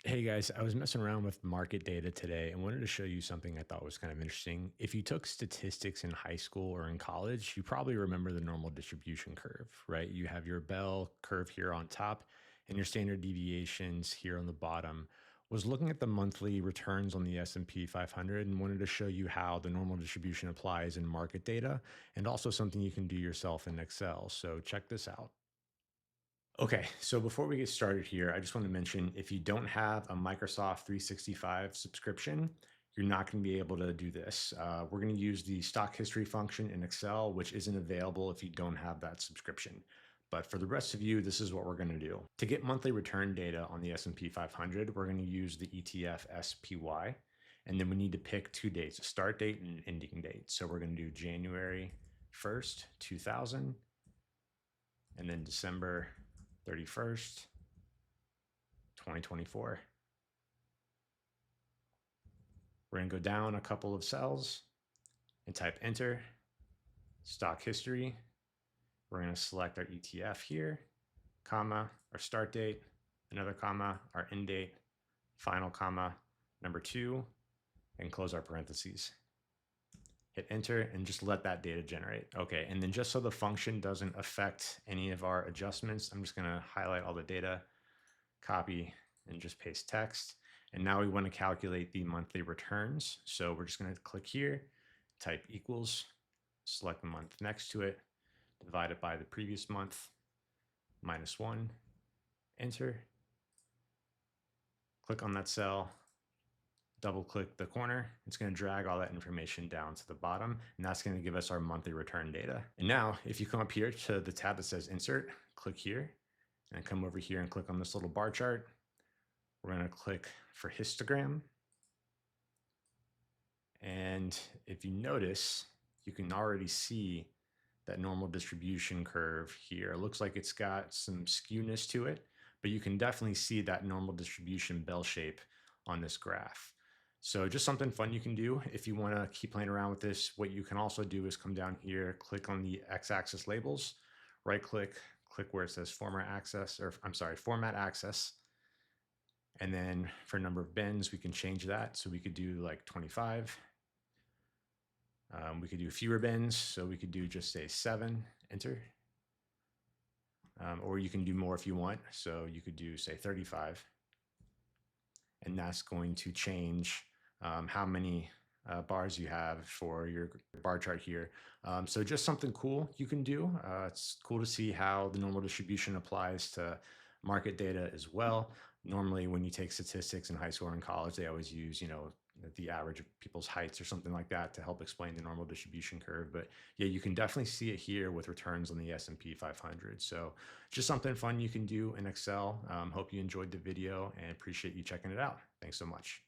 Hey guys, I was messing around with market data today and wanted to show you something I thought was kind of interesting. If you took statistics in high school or in college, you probably remember the normal distribution curve, right? You have your bell curve here on top and your standard deviations here on the bottom. Was looking at the monthly returns on the S&P 500 and wanted to show you how the normal distribution applies in market data and also something you can do yourself in Excel. So check this out. Okay, so before we get started here, I just want to mention if you don't have a Microsoft 365 subscription, you're not going to be able to do this. We're going to use the stock history function in Excel, which isn't available if you don't have that subscription. But for the rest of you, this is what we're going to do. To get monthly return data on the S&P 500, we're going to use the ETF SPY, and then we need to pick two dates, a start date and an ending date. So we're going to do January 1st, 2000, and then December 31st, 2024. We're going to go down a couple of cells and type enter, stock history. We're going to select our ETF here, comma, our start date, another comma, our end date, final comma, number 2, and close our parentheses. Hit enter and just let that data generate. Okay, and then just so the function doesn't affect any of our adjustments, I'm just going to highlight all the data, copy, and just paste text. And now we want to calculate the monthly returns. So we're just going to click here, type equals, select the month next to it, divide it by the previous month, -1, enter, click on that cell, double click the corner. It's going to drag all that information down to the bottom, and that's going to give us our monthly return data. And now if you come up here to the tab that says insert, click here and come over here and click on this little bar chart. We're going to click for histogram. And if you notice, you can already see that normal distribution curve here. It looks like it's got some skewness to it, but you can definitely see that normal distribution bell shape on this graph. So just something fun you can do if you want to keep playing around with this. What you can also do is come down here, click on the x-axis labels, right click, click where it says format access, or I'm sorry, format access. And then for number of bins, we can change that. So we could do like 25. We could do fewer bins. So we could do just say 7, enter. Or you can do more if you want. So you could do say 35. And that's going to change how many bars you have for your bar chart here. So just something cool you can do. It's cool to see how the normal distribution applies to market data as well. Normally when you take statistics in high school or in college, they always use, the average of people's heights or something like that to help explain the normal distribution curve. But yeah, you can definitely see it here with returns on the S&P 500. So just something fun you can do in Excel. Hope you enjoyed the video and appreciate you checking it out. Thanks so much.